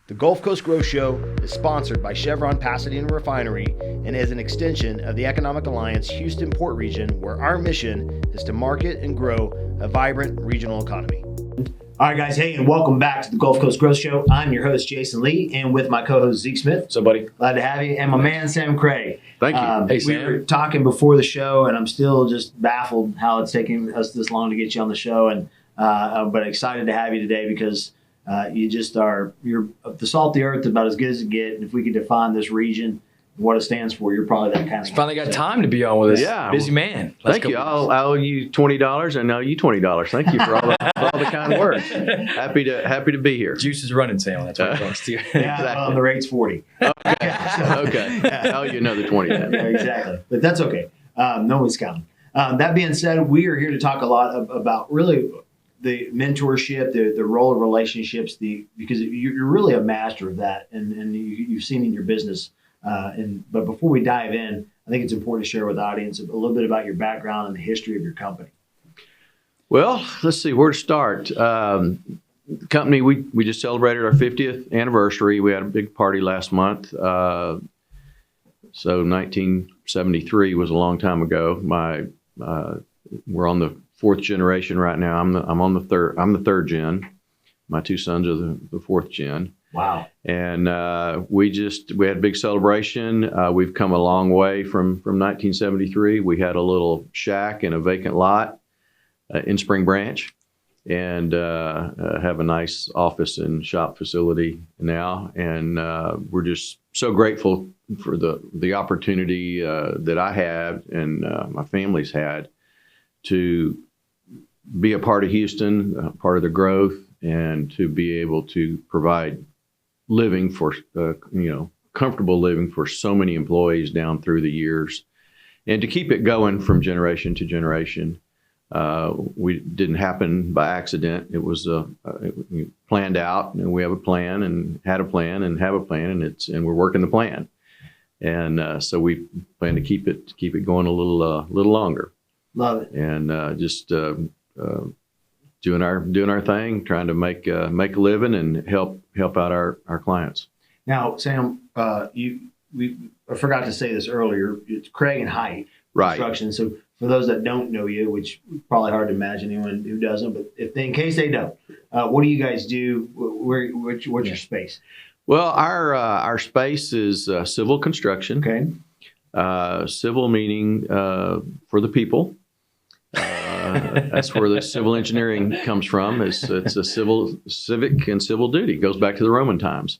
The Gulf Coast Growth Show is sponsored by Chevron Pasadena Refinery and is an extension of the Economic Alliance Houston Port Region, where our mission is to market and grow a vibrant regional economy. All right, guys. Hey, and welcome back to the Gulf Coast Growth Show. I'm your host, Jason Lee, and with my co-host, Zeke Smith. What's up, buddy? Glad to have you. And my man, Sam Craig. Thank you. Hey, Sam. We were talking before the show, and I'm still just baffled how it's taking us this long to get you on the show. And but excited to have you today because you just are, you're the salt of the earth, about as good as it gets. And if we could define this region, what it stands for, you're probably that kind of guy. Finally got time to be on with us. Yeah. Busy man. Thank you. I'll owe you $20 and I owe you $20. Thank you for all the kind words. Happy to be here. Juice is running, Sam. That's what it costs you. Yeah, well, the rate's 40. Okay. I'll owe you another 20 then. Yeah, exactly. But that's okay. No one's counting. That being said, we are here to talk a lot about really the mentorship, the role of relationships, because you're really a master of that, and you've seen in your business. But before we dive in, I think it's important to share with the audience a little bit about your background and the history of your company. Well, let's see where to start. The company, we just celebrated our 50th anniversary. We had a big party last month. So 1973 was a long time ago. We're on the fourth generation right now. I'm the third gen. My two sons are the fourth gen. Wow. And we had a big celebration. We've come a long way from 1973. We had a little shack in a vacant lot in Spring Branch, and have a nice office and shop facility now. And we're just so grateful for the opportunity that I had and my family's had to be a part of Houston, part of the growth, and to be able to provide living for, comfortable living for so many employees down through the years, and to keep it going from generation to generation. We didn't happen by accident. It was planned out, and we have a plan and had a plan and have a plan, and we're working the plan. And so we plan to keep it going a little longer. Love it. And just doing our thing, trying to make a living and help out our clients. Now, Sam, I forgot to say this earlier. It's Craig and Heidt Construction. So for those that don't know you, which is probably hard to imagine anyone who doesn't, but in case they don't, what do you guys do? What's your space? Well, our space is civil construction. Okay. Civil meaning for the people. That's where the civil engineering comes from. It's a civic and civil duty. It goes back to the Roman times.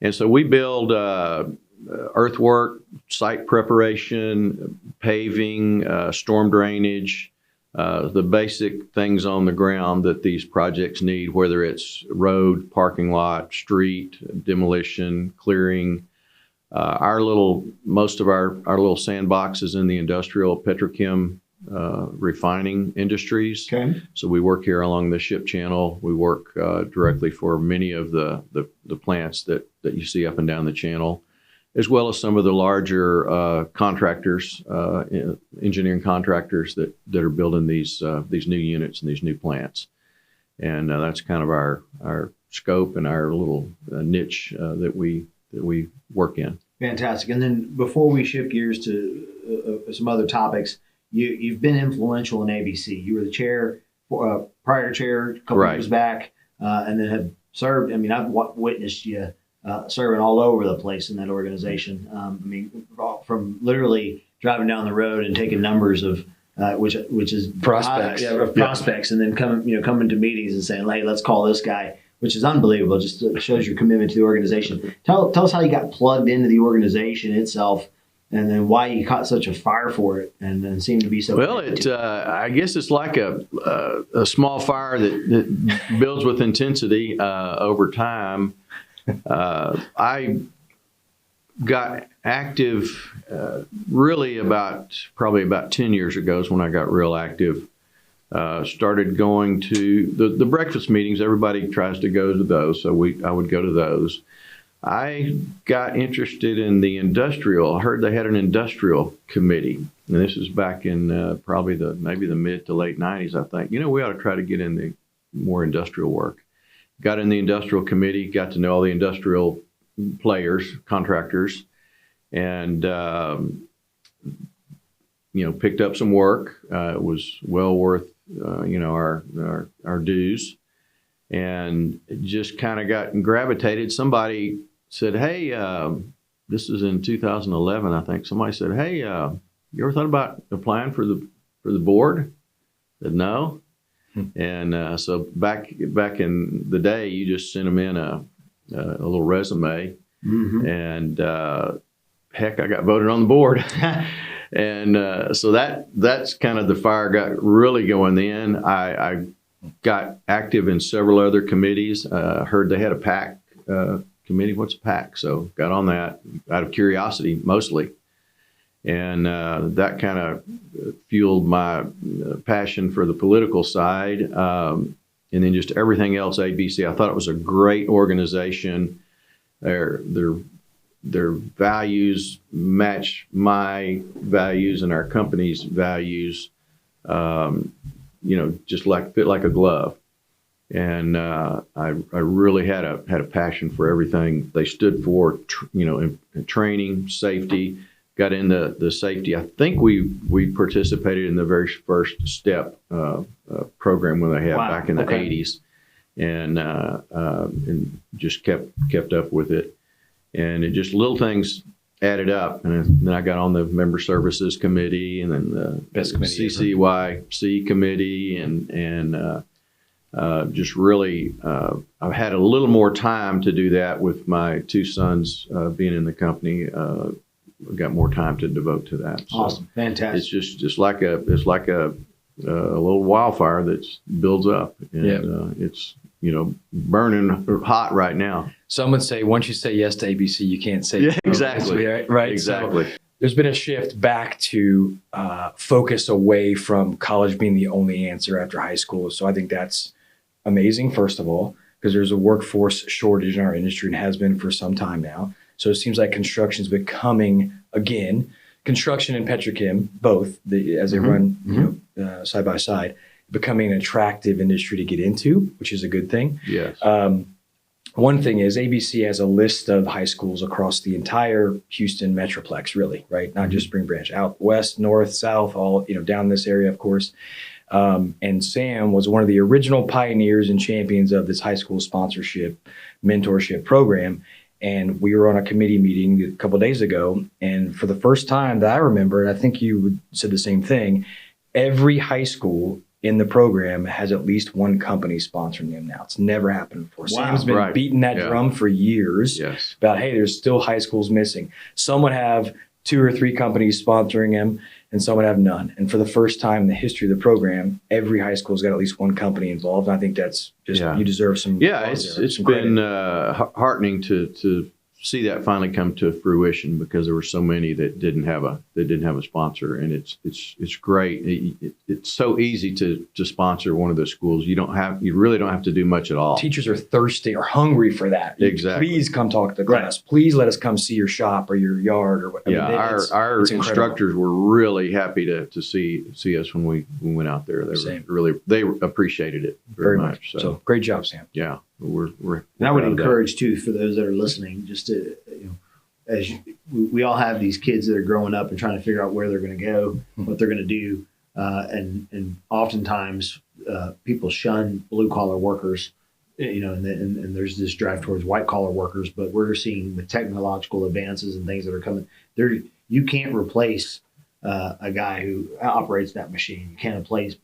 And so we build earthwork, site preparation, paving, storm drainage, the basic things on the ground that these projects need, whether it's road, parking lot, street, demolition, clearing. Most of our little sandbox is in the industrial petrochem refining industries. Okay. So we work here along the ship channel. We work directly for many of the plants that you see up and down the channel, as well as some of the larger contractors, engineering contractors that are building these new units and these new plants. And that's kind of our scope and our little niche that we work in. Fantastic. And then before we shift gears to some other topics, you've been influential in ABC. You were the chair, prior chair a couple years back, and then have served. I mean, I've witnessed you serving all over the place in that organization. From literally driving down the road and taking numbers of which is prospects, prospects, and then coming to meetings and saying, "Hey, let's call this guy," which is unbelievable. Just shows your commitment to the organization. Tell us how you got plugged into the organization itself, and then why you caught such a fire for it, and then seemed to be so. Well, I guess it's like a small fire that builds with intensity over time. I got active really probably about 10 years ago is when I got real active. Started going to the breakfast meetings. Everybody tries to go to those, so I would go to those. I got interested in the industrial. I heard they had an industrial committee, and this is back in probably maybe the mid to late 90s, I think. We ought to try to get in the more industrial work. got in the industrial committee, got to know all the industrial players, contractors, and picked up some work. It was well worth our dues, and just kind of got gravitated. Somebody said, "Hey, this is in 2011, I think." Somebody said, "Hey, you ever thought about applying for the board?" I said, "No." And so back in the day, you just sent them in a little resume, and heck, I got voted on the board. And so that's kind of the fire got really going then. I got active in several other committees. Heard they had a PAC committee. What's a PAC? So got on that out of curiosity mostly. And that kind of fueled my passion for the political side. And then just everything else, ABC. I thought it was a great organization. Their values match my values and our company's values, just fit like a glove. And I really had a passion for everything they stood for, in training, safety. Got into the safety. I think we participated in the very first STEP program when they had back in the 80s, and just kept up with it. And it just little things added up. And then I got on the member services committee, and then the CCYC committee, and just really I've had a little more time to do that with my two sons being in the company. I've got more time to devote to that. So awesome, fantastic. It's just like a little wildfire that builds up, and it's burning hot right now. Some would say once you say yes to ABC, you can't say yeah, exactly right. Exactly. So there's been a shift back to focus away from college being the only answer after high school. So I think that's amazing, first of all, because there's a workforce shortage in our industry and has been for some time now. So it seems like construction is becoming, again, construction and petrochem, both, as they run side by side, becoming an attractive industry to get into, which is a good thing. Yes. One thing is ABC has a list of high schools across the entire Houston metroplex, really, right? Not just Spring Branch, out west, north, south, all, down this area, of course. And Sam was one of the original pioneers and champions of this high school sponsorship, mentorship program. And we were on a committee meeting a couple of days ago. And for the first time that I remember, and I think you said the same thing, every high school in the program has at least one company sponsoring them now. It's never happened before. Wow, Sam's been beating that drum for years about, hey, there's still high schools missing. Some would have 2 or 3 companies sponsoring them, and some would have none. And for the first time in the history of the program, every high school's got at least one company involved. And I think that's just, you deserve some. Yeah, it's been heartening to see that finally come to fruition, because there were so many that didn't have a sponsor, and it's great. It's so easy to sponsor one of those schools. You really don't have to do much at all. Teachers are thirsty or hungry for that. Exactly. Please come talk to the class. Please let us come see your shop or your yard or whatever. Our instructors were really happy to see us when we went out there. They appreciated it very much. So great job, Sam. Yeah. We're and I would encourage too, for those that are listening, just to, we all have these kids that are growing up and trying to figure out where they're going to go, what they're going to do. And oftentimes people shun blue collar workers, and there's this drive towards white collar workers, but we're seeing the technological advances and things that are coming there. You can't replace a guy who operates that machine. You can't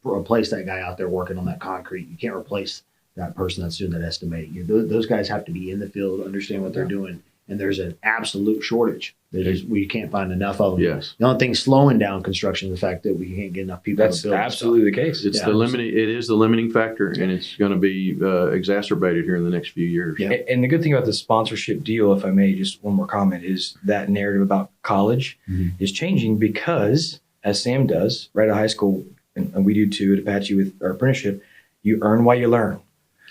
replace that guy out there working on that concrete. You can't replace that person that's doing that estimating. Those guys have to be in the field, understand what they're doing, and there's an absolute shortage. We can't find enough of them. Yes. The only thing slowing down construction is the fact that we can't get enough people. That's to build absolutely the case. It is the limiting factor, and it's going to be exacerbated here in the next few years. Yeah. And the good thing about the sponsorship deal, if I may, just one more comment, is that narrative about college is changing, because, as Sam does right at high school, and we do too at Apache with our apprenticeship, you earn while you learn.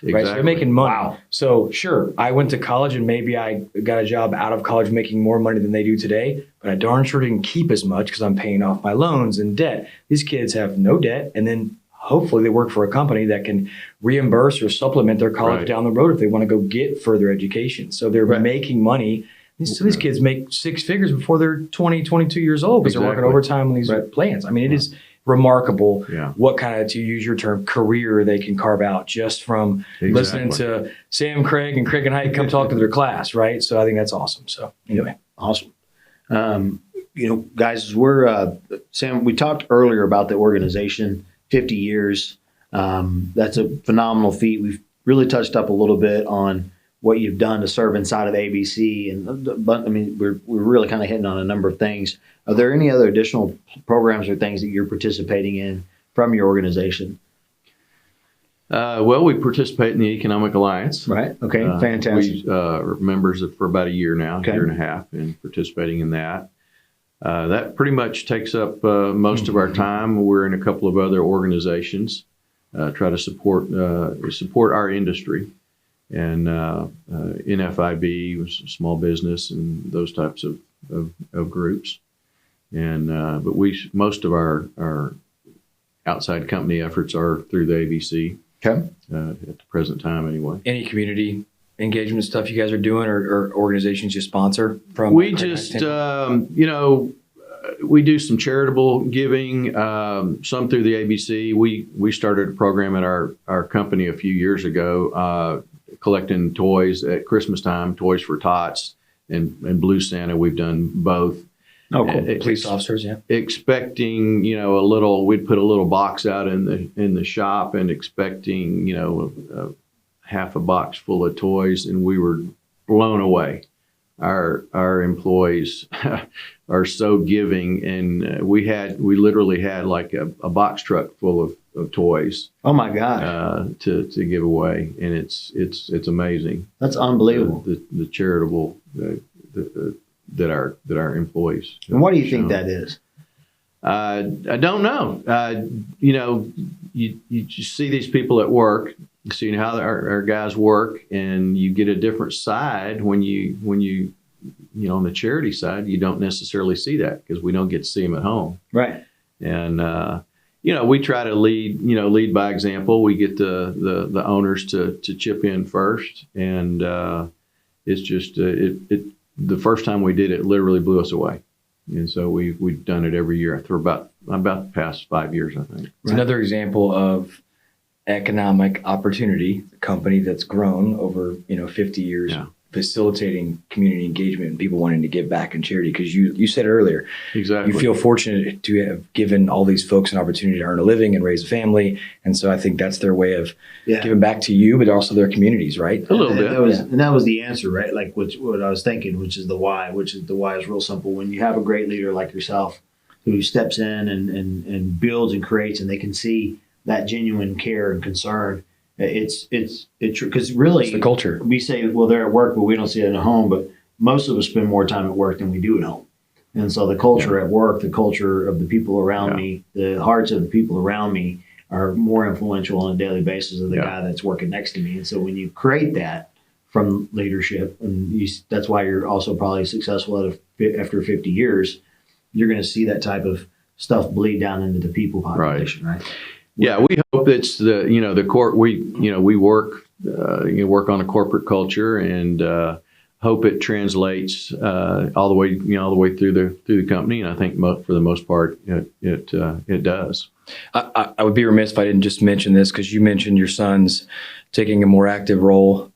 Exactly. Right? So you're making money. Wow. So sure, I went to college and maybe I got a job out of college making more money than they do today, but I darn sure didn't keep as much because I'm paying off my loans and debt. These kids have no debt and then hopefully they work for a company that can reimburse or supplement their college Right. down the road if they want to go get further education. So they're making money. So these kids make six figures before they're 20, 22 years old because they're working overtime on these plans. I mean, it is remarkable what kind of, to use your term, career they can carve out just from listening to Sam, Craig, and Heidt come talk to their class, right? So I think that's awesome. So anyway. Awesome. Guys, we're Sam, we talked earlier about the organization, 50 years. That's a phenomenal feat. We've really touched up a little bit on what you've done to serve inside of ABC. But I mean, we're really kind of hitting on a number of things. Are there any other additional programs or things that you're participating in from your organization? Well, we participate in the Economic Alliance. Right. Okay. Fantastic. We are members for about a year now, a year and a half, and participating in that. That pretty much takes up most of our time. We're in a couple of other organizations, try to support our industry, and NFIB was small business and those types of groups. And but most of our outside company efforts are through the ABC. Okay. At the present time, anyway. Any community engagement stuff you guys are doing, or organizations you sponsor from? We just, we do some charitable giving, some through the ABC. We started a program at our company a few years ago, collecting toys at Christmas time, Toys for Tots and Blue Santa. We've done both. Oh, cool. Police officers, yeah. Expecting, we'd put a little box out in the shop and expecting, half a box full of toys, and we were blown away. Our employees are so giving, and we literally had like a box truck full of toys. Oh my God! To give away, and it's amazing. That's unbelievable. The charitable that our employees. And what do you think that is? I don't know. You see these people at work, see how our guys work, and you get a different side when you on the charity side. You don't necessarily see that because we don't get to see them at home. Right. And we try to lead by example. We get the owners to chip in first, and it's just the first time we did it literally blew us away. And so we've done it every year for about the past 5 years, I think. It's another example of economic opportunity, a company that's grown over 50 years, facilitating community engagement and people wanting to give back in charity. Because you said it earlier, exactly. You feel fortunate to have given all these folks an opportunity to earn a living and raise a family, and so I think that's their way of giving back to you, but also their communities, right? A little bit. And that was the answer, right? Like what I was thinking, which is the why. The why is real simple. When you have a great leader like yourself who steps in and builds and creates, and they can see that genuine care and concern. It's because really it's the culture. We say, well, they're at work, but we don't see it at home. But most of us spend more time at work than we do at home. And so the culture at work, the culture of the people around me, the hearts of the people around me are more influential on a daily basis of the guy that's working next to me. And so when you create that from leadership, and that's why you're also probably successful after 50 years, you're going to see that type of stuff bleed down into the people population, right? Yeah, we hope it's the court. We work on a corporate culture and hope it translates all the way through the company. And I think for the most part it does. I would be remiss if I didn't just mention this because you mentioned your son's taking a more active role,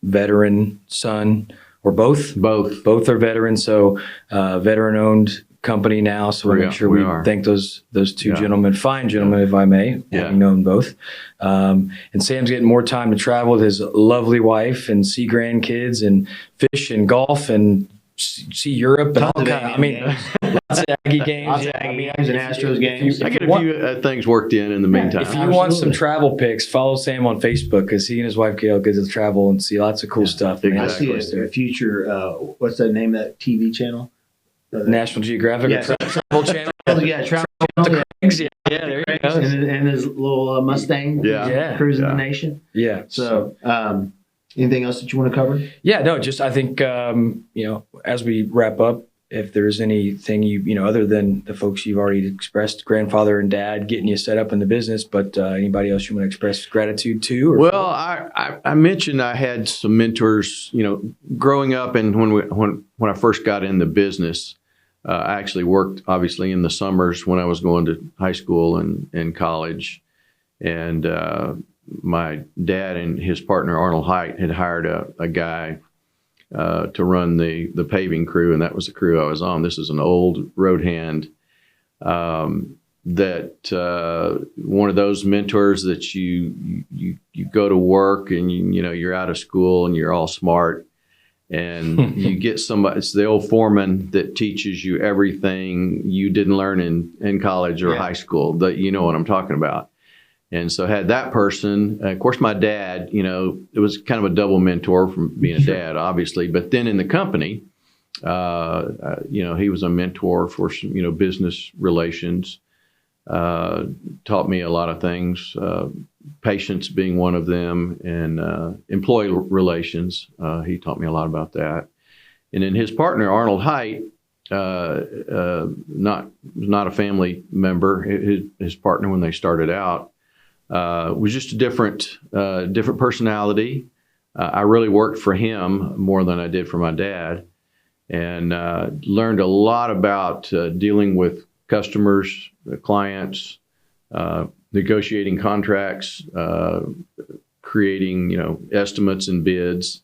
veteran son or both. Both are veterans, so veteran owned company now, so we'll make sure we thank those two gentlemen, fine gentlemen, if I may, having known both. And Sam's getting more time to travel with his lovely wife and see grandkids and fish and golf and see Europe and all kind of, I mean, lots of Aggie games. Lots of Aggie games and Astros games. I get a few things worked in the meantime. If you want some travel pics, follow Sam on Facebook because he and his wife Gail get to travel and see lots of cool stuff. Exactly. I see a future, what's the name of that TV channel? National Geographic Travel Channel. Travel Channel. Yeah, there you go. And his little Mustang cruising the nation. Yeah. So, anything else that you want to cover? Yeah, no, just I think, as we wrap up, if there's anything other than the folks you've already expressed, grandfather and dad getting you set up in the business, but anybody else you want to express gratitude to? Or well, I mentioned I had some mentors, growing up, and when I first got in the business, I actually worked obviously in the summers when I was going to high school and college, and my dad and his partner Arnold Heidt had hired a guy to run the paving crew, and that was the crew I was on. This is an old road hand that one of those mentors that you go to work and you're out of school and you're all smart, and you get somebody. It's the old foreman that teaches you everything you didn't learn in college or high school. That you know what I'm talking about. And so I had that person. Of course, my dad, it was kind of a double mentor from being a dad, obviously. But then in the company, he was a mentor for some, business relations, taught me a lot of things, patience being one of them, and employee relations. He taught me a lot about that. And then his partner, Arnold Heidt, not a family member. His partner, when they started out, was just a different personality. I really worked for him more than I did for my dad, and learned a lot about dealing with customers, clients, negotiating contracts, creating estimates and bids,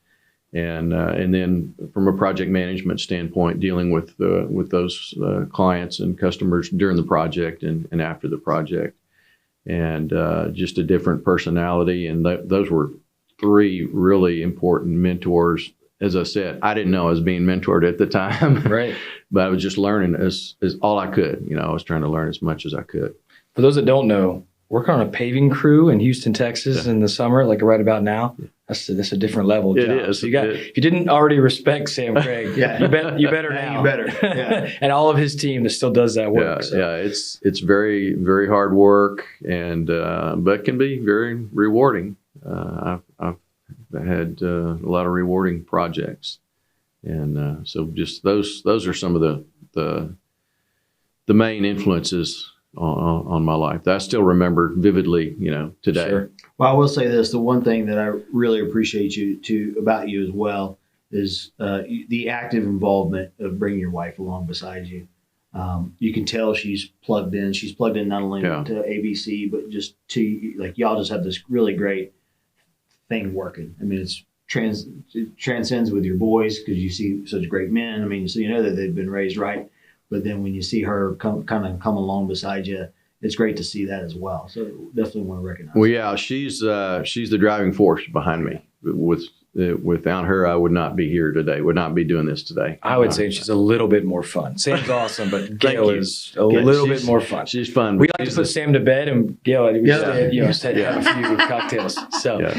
and then from a project management standpoint, dealing with those clients and customers during the project and after the project. And just a different personality. And those were three really important mentors. As I said, I didn't know I was being mentored at the time. Right. But I was just learning as all I could. I was trying to learn as much as I could. For those that don't know, working on a paving crew in Houston, Texas in the summer, like right about now, that's a different level. It job. is. So if you didn't already respect Sam Craig, you better now. You better. Yeah. And all of his team that still does that work. It's very, very hard work, and but can be very rewarding. I've had a lot of rewarding projects, and so just those are some of the main influences on my life that I still remember vividly, today. Sure. Well, I will say this: the one thing that I really appreciate about you as well is the active involvement of bringing your wife along beside you. You can tell she's plugged in. She's plugged in not only to ABC, but just to y'all just have this really great thing working. I mean, it transcends with your boys because you see such great men. I mean, so that they've been raised right. But then when you see her come along beside you, it's great to see that as well. So definitely want to recognize. Well, yeah, she's the driving force behind me. Without her, I would not be here today. Would not be doing this today. I would say she's a little bit more fun. Sam's awesome, but Gail is a little bit more fun. She's fun. We like to put Sam to bed, and Gail, have a few cocktails. So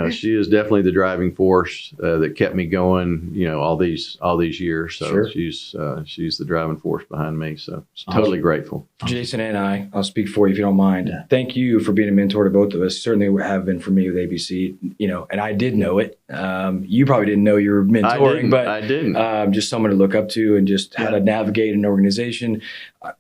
she is definitely the driving force that kept me going. All these years. So she's the driving force behind me. So totally grateful. Jason and I'll speak for you if you don't mind. Yeah. Thank you for being a mentor to both of us. Certainly have been for me with ABC. And I did know it. You probably didn't know you were mentoring, I didn't. Just someone to look up to and just how to navigate an organization.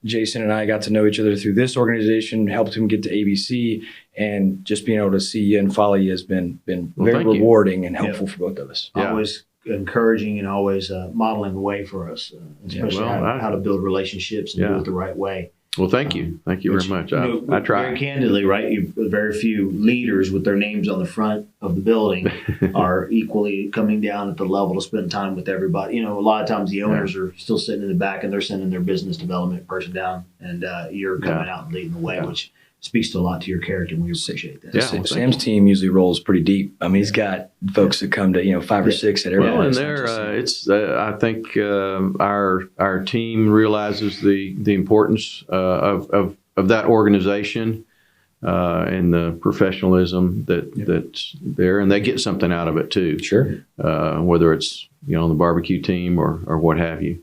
Jason and I got to know each other through this organization, helped him get to ABC, and just being able to see you and follow you has been very rewarding and helpful for both of us. Yeah. Always encouraging and always modeling the way for us, especially how to build relationships and do it the right way. Well, thank you. Thank you very much. I try. Very candidly, right? Very few leaders with their names on the front of the building are equally coming down at the level to spend time with everybody. A lot of times the owners are still sitting in the back and they're sending their business development person down, and you're coming out and leading the way, which speaks to a lot to your character, and we appreciate that. Yeah, Sam's team usually rolls pretty deep. I mean, he's got folks that come to 5 or 6 at every. Well, and I think our team realizes the importance of that organization and the professionalism that's there, and they get something out of it too. Sure. Whether it's on the barbecue team or what have you.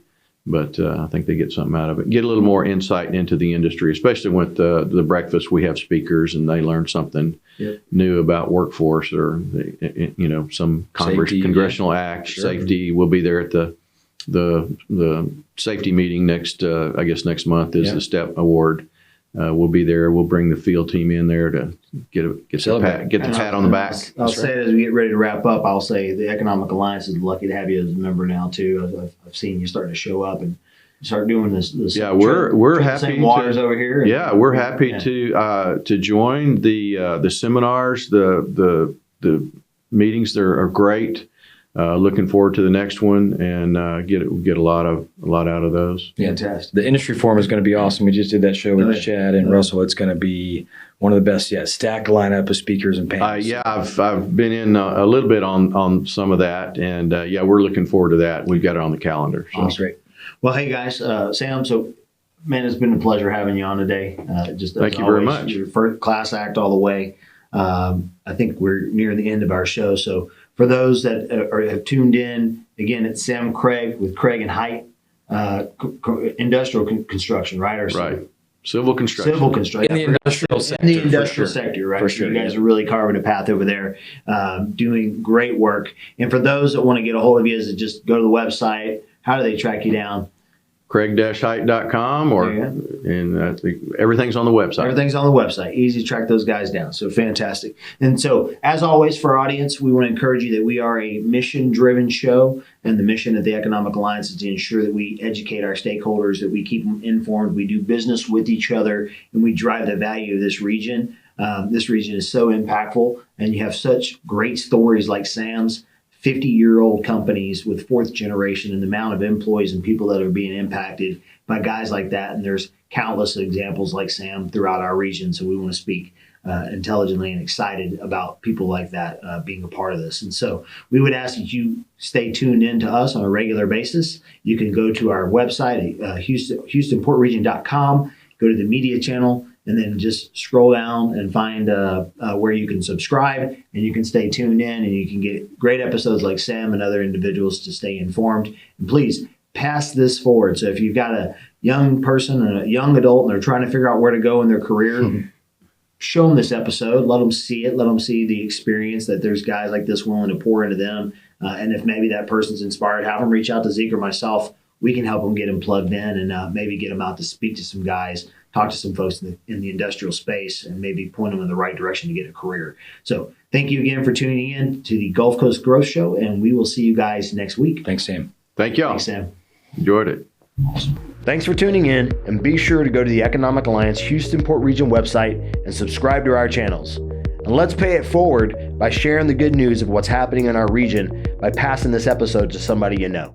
But I think they get something out of it. Get a little more insight into the industry, especially with the breakfast. We have speakers, and they learn something new about workforce or some congressional act. Safety will be there at the safety meeting next next month is the STEP award. We'll be there. We'll bring the field team in there to get the pat on the back. I'll say it as we get ready to wrap up. I'll say the Economic Alliance is lucky to have you as a member now too. I've seen you starting to show up and start doing this. Yeah, we're happy. Same waters over here. Yeah, we're happy to join the seminars. The meetings are great. Looking forward to the next one and get a lot out of those. Fantastic. The industry forum is going to be awesome. We just did that show with Chad and Russell. It's going to be one of the best. Stacked lineup of speakers and panels. I've been in a little bit on some of that, and we're looking forward to that. We've got it on the calendar. So. Awesome. Great. Well, hey guys, Sam. So, man, it's been a pleasure having you on today. Thank you very much. Your first class act all the way. I think we're near the end of our show. So, for those that have tuned in, again, it's Sam Craig with Craig and Heidt, industrial construction, right? Right. Civil construction. Civil construction. In the industrial sector. In the industrial sector, right? For sure. You guys are really carving a path over there, doing great work. And for those that want to get a hold of you, is it just go to the website? How do they track you down? Craig-Heidt.com and everything's on the website. Everything's on the website. Easy to track those guys down. So fantastic. And so, as always, for our audience, we want to encourage you that we are a mission-driven show, and the mission of the Economic Alliance is to ensure that we educate our stakeholders, that we keep them informed, we do business with each other, and we drive the value of this region. This region is so impactful, and you have such great stories like Sam's. 50-year-old companies with fourth generation, and the amount of employees and people that are being impacted by guys like that. And there's countless examples like Sam throughout our region. So we want to speak intelligently and excited about people like that being a part of this. And so we would ask that you stay tuned in to us on a regular basis. You can go to our website, HoustonPortRegion.com, go to the media channel, and then just scroll down and find where you can subscribe, and you can stay tuned in, and you can get great episodes like Sam and other individuals to stay informed. And please pass this forward. So if you've got a young person and a young adult and they're trying to figure out where to go in their career, show them this episode, let them see it, let them see the experience that there's guys like this willing to pour into them. And if maybe that person's inspired, have them reach out to Zeke or myself. We can help them get them plugged in and maybe get them out to speak to some guys, talk to some folks in the industrial space, and maybe point them in the right direction to get a career. So thank you again for tuning in to the Gulf Coast Growth Show, and we will see you guys next week. Thanks, Sam. Thank y'all. Thanks, Sam. Enjoyed it. Awesome. Thanks for tuning in, and be sure to go to the Economic Alliance Houston Port Region website and subscribe to our channels. And let's pay it forward by sharing the good news of what's happening in our region by passing this episode to somebody you know.